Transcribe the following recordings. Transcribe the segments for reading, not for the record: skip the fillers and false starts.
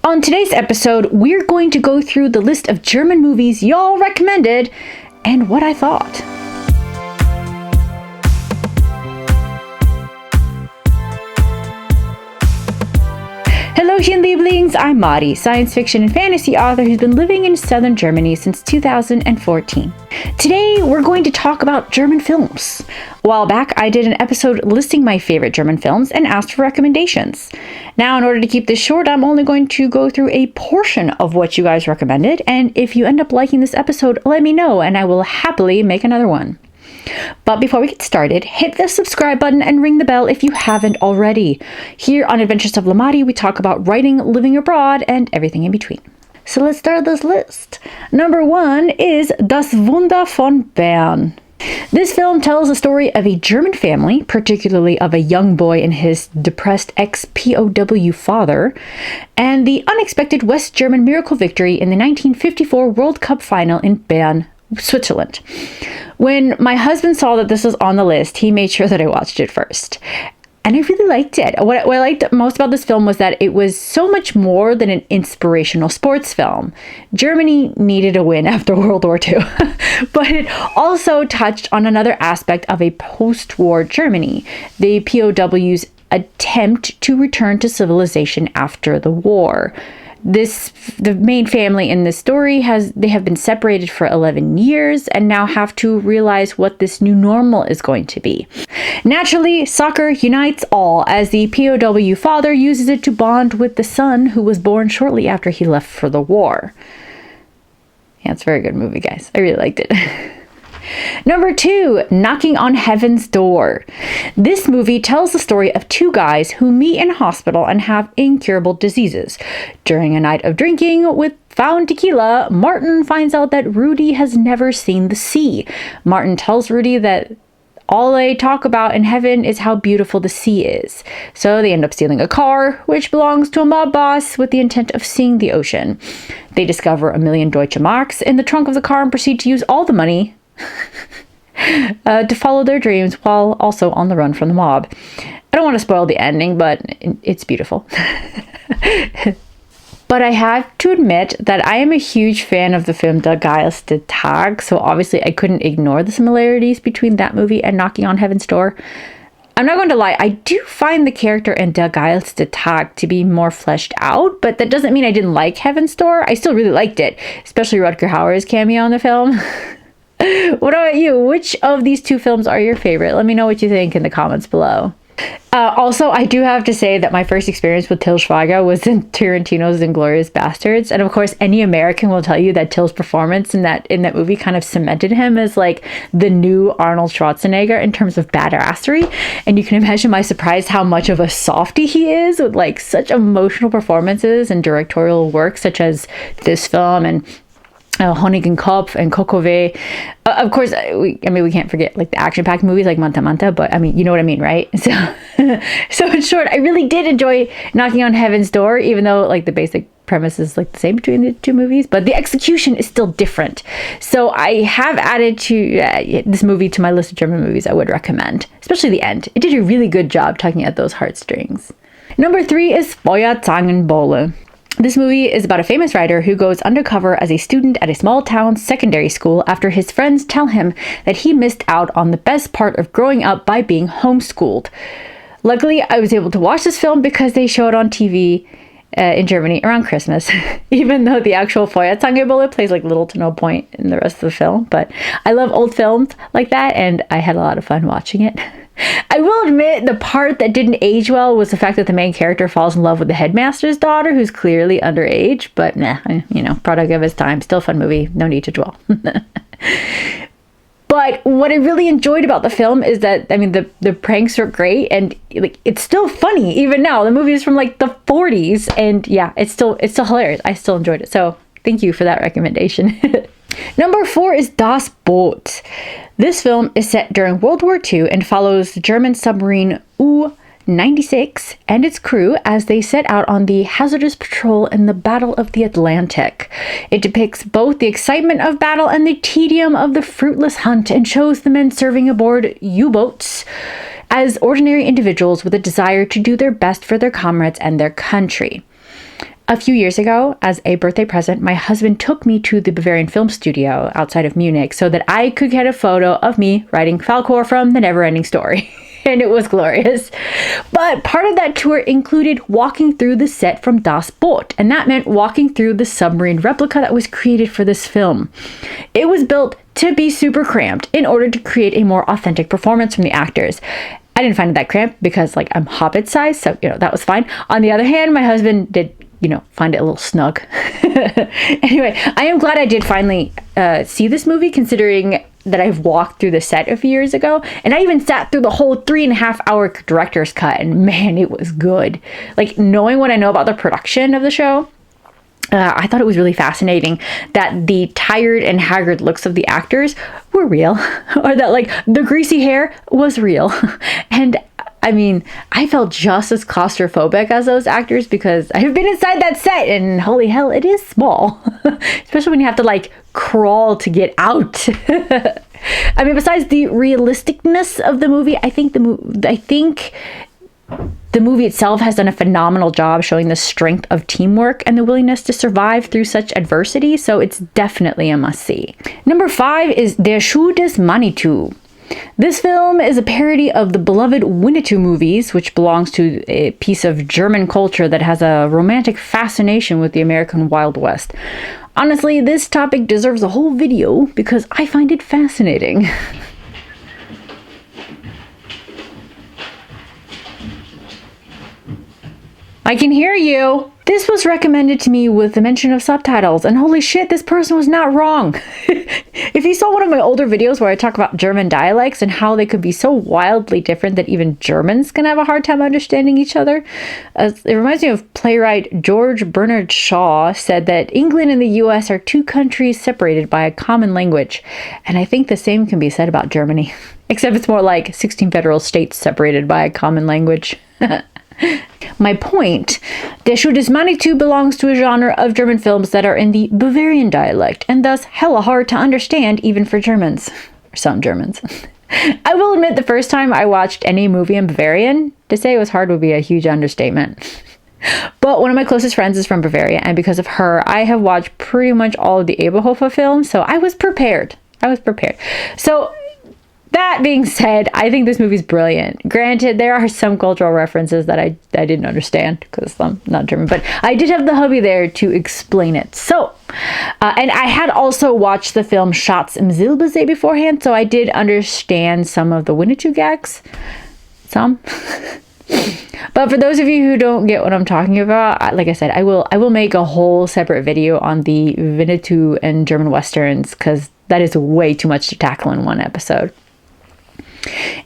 On today's episode, we're going to go through the list of German movies y'all recommended and what I thought. Hallöchen Lieblings, I'm Mari, science fiction and fantasy author who's been living in southern Germany since 2014. Today, we're going to talk about German films. A while back, I did an episode listing my favorite German films and asked for recommendations. Now, in order to keep this short, I'm only going to go through a portion of what you guys recommended, and if you end up liking this episode, let me know and I will happily make another one. But before we get started, hit the subscribe button and ring the bell if you haven't already. Here on Adventures of Lamati, we talk about writing, living abroad, and everything in between. So let's start this list. Number 1 is Das Wunder von Bern. This film tells the story of a German family, particularly of a young boy and his depressed ex-POW father, and the unexpected West German miracle victory in the 1954 World Cup final in Bern, Switzerland. When my husband saw that this was on the list, he made sure that I watched it first. And I really liked it. What I liked most about this film was that it was so much more than an inspirational sports film. Germany needed a win after World War II, but it also touched on another aspect of a post-war Germany, the POW's attempt to return to civilization after the war. The main family in this story have been separated for 11 years and now have to realize what this new normal is going to be. Naturally, soccer unites all as the POW father uses it to bond with the son who was born shortly after he left for the war. Yeah, it's a very good movie, guys. I really liked it. Number 2, Knocking on Heaven's Door. This movie tells the story of two guys who meet in a hospital and have incurable diseases. During a night of drinking with found tequila, Martin finds out that Rudy has never seen the sea. Martin tells Rudy that all they talk about in heaven is how beautiful the sea is. So they end up stealing a car, which belongs to a mob boss, with the intent of seeing the ocean. They discover 1,000,000 Deutsche Marks in the trunk of the car and proceed to use all the money to follow their dreams while also on the run from the mob. I don't want to spoil the ending, but it's beautiful. But I have to admit that I am a huge fan of the film Der geilste Tag, so obviously I couldn't ignore the similarities between that movie and Knocking on Heaven's Door. I'm not going to lie, I do find the character in Der geilste Tag to be more fleshed out, but that doesn't mean I didn't like Heaven's Door. I still really liked it, especially Rutger Hauer's cameo in the film. What about you? Which of these two films are your favorite? Let me know what you think in the comments below. Also, I do have to say that my first experience with Til Schweiger was in Tarantino's Inglourious Bastards. And of course, any American will tell you that Til's performance in that movie kind of cemented him as like the new Arnold Schwarzenegger in terms of badassery. And you can imagine my surprise how much of a softie he is with like such emotional performances and directorial work such as this film and Honig and Kopf and Kokove. Of course, we can't forget like the action-packed movies like Manta Manta, but I mean, you know what I mean, right? So in short, I really did enjoy Knocking on Heaven's Door, even though like the basic premise is like the same between the two movies, but the execution is still different. So I have added to this movie to my list of German movies I would recommend, especially the end. It did a really good job tugging at those heartstrings. Number 3 is Feuerzangenbowle. This movie is about a famous writer who goes undercover as a student at a small town secondary school after his friends tell him that he missed out on the best part of growing up by being homeschooled. Luckily, I was able to watch this film because they show it on TV in Germany around Christmas, even though the actual Feuerzangenbowle plays like little to no point in the rest of the film. But I love old films like that, and I had a lot of fun watching it. I will admit the part that didn't age well was the fact that the main character falls in love with the headmaster's daughter, who's clearly underage, but product of his time. Still a fun movie. No need to dwell. But what I really enjoyed about the film is that, I mean, the pranks are great and like it's still funny even now. The movie is from like the 40s and yeah, it's still hilarious. I still enjoyed it. So thank you for that recommendation. Number 4 is Das Boot. This film is set during World War II and follows the German submarine U-96 and its crew as they set out on the hazardous patrol in the Battle of the Atlantic. It depicts both the excitement of battle and the tedium of the fruitless hunt and shows the men serving aboard U-boats as ordinary individuals with a desire to do their best for their comrades and their country. A few years ago, as a birthday present, my husband took me to the Bavarian Film Studio outside of Munich so that I could get a photo of me riding Falkor from The Neverending Story. And it was glorious. But part of that tour included walking through the set from Das Boot, and that meant walking through the submarine replica that was created for this film. It was built to be super cramped in order to create a more authentic performance from the actors. I didn't find it that cramped because I'm Hobbit size, so that was fine. On the other hand, my husband did find it a little snug. Anyway, I am glad I did finally see this movie, considering that I've walked through the set a few years ago, and I even sat through the whole 3.5-hour director's cut, and man, it was good. Knowing what I know about the production of the show, I thought it was really fascinating that the tired and haggard looks of the actors were real, or that the greasy hair was real. And I felt just as claustrophobic as those actors because I've been inside that set, and holy hell, it is small. Especially when you have to crawl to get out. Besides the realisticness of the movie, I think the movie itself has done a phenomenal job showing the strength of teamwork and the willingness to survive through such adversity, so it's definitely a must-see. Number 5 is Der Schuh des Manitou. This film is a parody of the beloved Winnetou movies, which belongs to a piece of German culture that has a romantic fascination with the American Wild West. Honestly, this topic deserves a whole video because I find it fascinating. I can hear you. This was recommended to me with the mention of subtitles, and holy shit, this person was not wrong. If you saw one of my older videos where I talk about German dialects and how they could be so wildly different that even Germans can have a hard time understanding each other, it reminds me of playwright George Bernard Shaw said that England and the US are two countries separated by a common language, and I think the same can be said about Germany, except it's more like 16 federal states separated by a common language. My point, Der Schuh des Manitou belongs to a genre of German films that are in the Bavarian dialect, and thus hella hard to understand even for Germans. Or some Germans. I will admit the first time I watched any movie in Bavarian, to say it was hard would be a huge understatement. But one of my closest friends is from Bavaria, and because of her, I have watched pretty much all of the Eberhofer films, so I was prepared. So, that being said, I think this movie's brilliant. Granted, there are some cultural references that I didn't understand because I'm not German, but I did have the hubby there to explain it. So, and I had also watched the film Schatz im Silbersee beforehand, so I did understand some of the Winnetou gags. Some. But for those of you who don't get what I'm talking about, like I said, I will make a whole separate video on the Winnetou and German Westerns because that is way too much to tackle in one episode.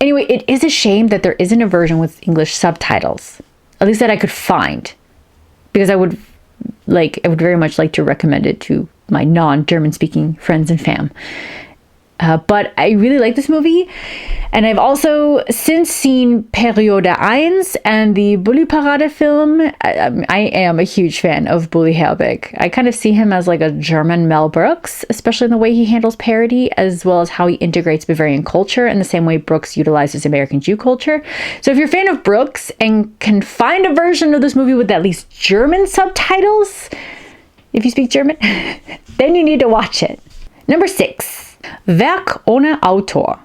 Anyway, it is a shame that there isn't a version with English subtitles, at least that I could find, because I would very much like to recommend it to my non-German speaking friends and fam. But I really like this movie, and I've also since seen Periode 1 and the Bully Parade film. I am a huge fan of Bully Herbig. I kind of see him as a German Mel Brooks, especially in the way he handles parody, as well as how he integrates Bavarian culture in the same way Brooks utilizes American Jew culture. So if you're a fan of Brooks and can find a version of this movie with at least German subtitles, if you speak German, then you need to watch it. Number 6. Werk ohne Autor.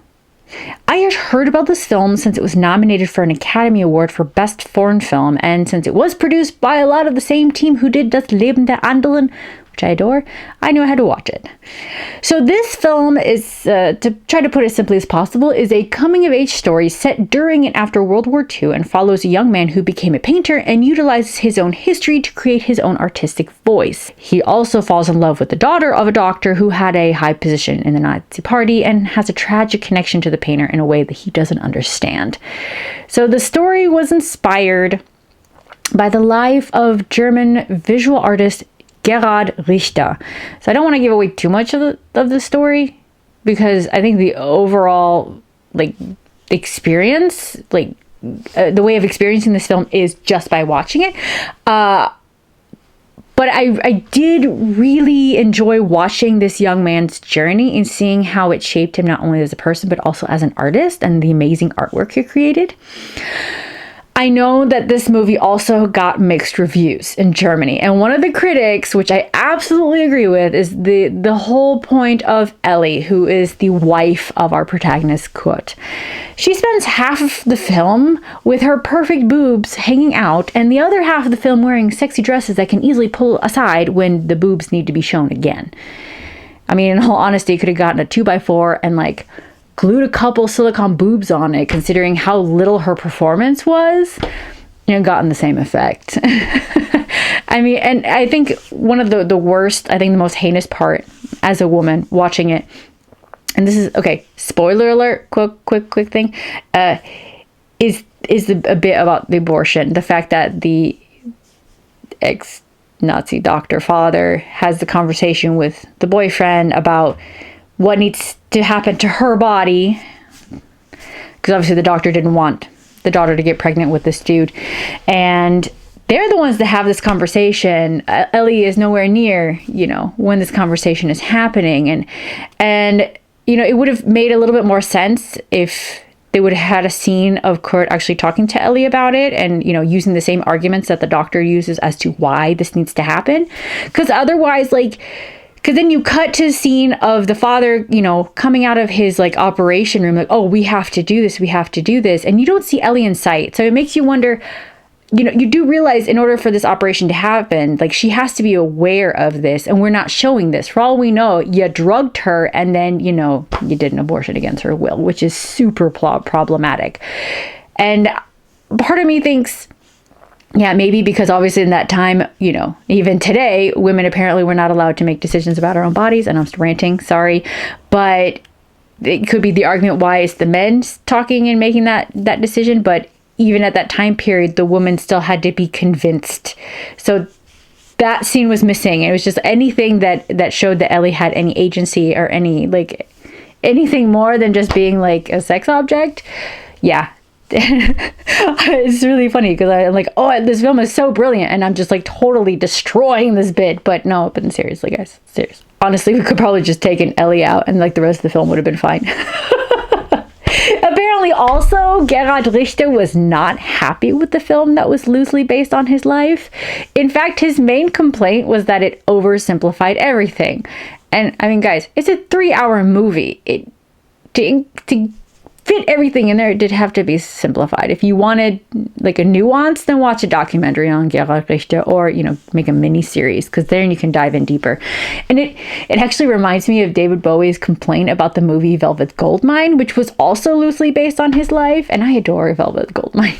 I had heard about this film since it was nominated for an Academy Award for Best Foreign Film, and since it was produced by a lot of the same team who did Das Leben der Anderen, which I adore, I knew I had to watch it. So this film is, to try to put it as simply as possible, is a coming-of-age story set during and after World War II and follows a young man who became a painter and utilizes his own history to create his own artistic voice. He also falls in love with the daughter of a doctor who had a high position in the Nazi Party and has a tragic connection to the painter in a way that he doesn't understand. So the story was inspired by the life of German visual artist Gerhard Richter. So I don't want to give away too much of the story because I think the overall experience, the way of experiencing this film is just by watching it. But I did really enjoy watching this young man's journey and seeing how it shaped him not only as a person but also as an artist and the amazing artwork he created. I know that this movie also got mixed reviews in Germany. And one of the critics, which I absolutely agree with, is the whole point of Ellie, who is the wife of our protagonist, Kurt. She spends half of the film with her perfect boobs hanging out, and the other half of the film wearing sexy dresses that can easily pull aside when the boobs need to be shown again. I mean, in all honesty, could have gotten a 2x4 and like glued a couple silicone boobs on it, considering how little her performance was, and gotten the same effect. I mean, and I think one of the worst, I think the most heinous part as a woman watching it, and this is, okay, spoiler alert, quick thing, is a bit about the abortion. The fact that the ex-Nazi doctor father has the conversation with the boyfriend about what needs to happen to her body, because obviously the doctor didn't want the daughter to get pregnant with this dude, and they're the ones that have this conversation. Ellie is nowhere near, when this conversation is happening, and it would have made a little bit more sense if they would have had a scene of Kurt actually talking to Ellie about it and, using the same arguments that the doctor uses as to why this needs to happen, because otherwise, because then you cut to a scene of the father, coming out of his operation room, oh, we have to do this, and you don't see Ellie in sight. So it makes you wonder, you do realize in order for this operation to happen, she has to be aware of this, and we're not showing this. For all we know, you drugged her, and then, you did an abortion against her will, which is super problematic. And part of me thinks, yeah, maybe because obviously in that time, even today, women apparently were not allowed to make decisions about our own bodies. And I'm just ranting, sorry. But it could be the argument, why is the men talking and making that decision? But even at that time period, the woman still had to be convinced. So that scene was missing. It was just anything that showed that Ellie had any agency or anything more than just being a sex object. Yeah. It's really funny because I'm like, oh, this film is so brilliant, and I'm just totally destroying this bit. But no, but seriously, guys, serious. Honestly, we could probably just take an Ellie out, and the rest of the film would have been fine. Apparently, also, Gerhard Richter was not happy with the film that was loosely based on his life. In fact, his main complaint was that it oversimplified everything. And I mean, guys, it's a 3-hour movie. To fit everything in there, it did have to be simplified. If you wanted a nuance, then watch a documentary on Gerhard Richter, or make a mini series, because then you can dive in deeper. And it actually reminds me of David Bowie's complaint about the movie Velvet Goldmine, which was also loosely based on his life, and I adore Velvet Goldmine.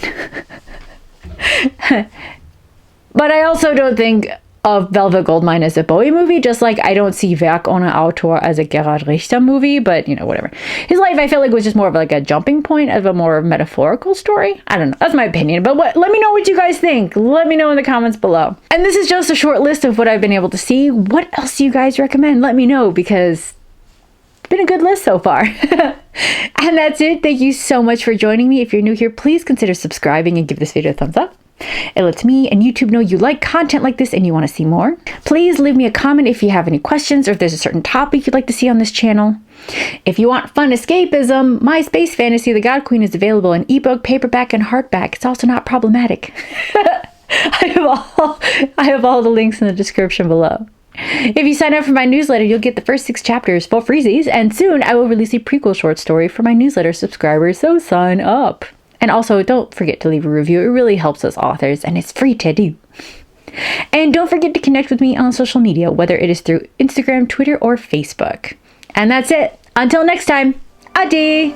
But I also don't think of Velvet Goldmine as a Bowie movie, just like I don't see Werk ohne Autor as a Gerhard Richter movie, but whatever. His life, I feel was just more of a jumping point of a more metaphorical story. I don't know. That's my opinion. But let me know what you guys think. Let me know in the comments below. And this is just a short list of what I've been able to see. What else do you guys recommend? Let me know, because it's been a good list so far. And that's it. Thank you so much for joining me. If you're new here, please consider subscribing and give this video a thumbs up. It lets me and YouTube know you like content like this and you want to see more. Please leave me a comment if you have any questions or if there's a certain topic you'd like to see on this channel. If you want fun escapism, my space fantasy, The God Queen, is available in ebook, paperback, and hardback. It's also not problematic. I have all the links in the description below. If you sign up for my newsletter, you'll get the first 6 chapters for freezies, and soon I will release a prequel short story for my newsletter subscribers, so sign up. And also, don't forget to leave a review. It really helps us authors, and it's free to do. And don't forget to connect with me on social media, whether it is through Instagram, Twitter, or Facebook. And that's it. Until next time, ade!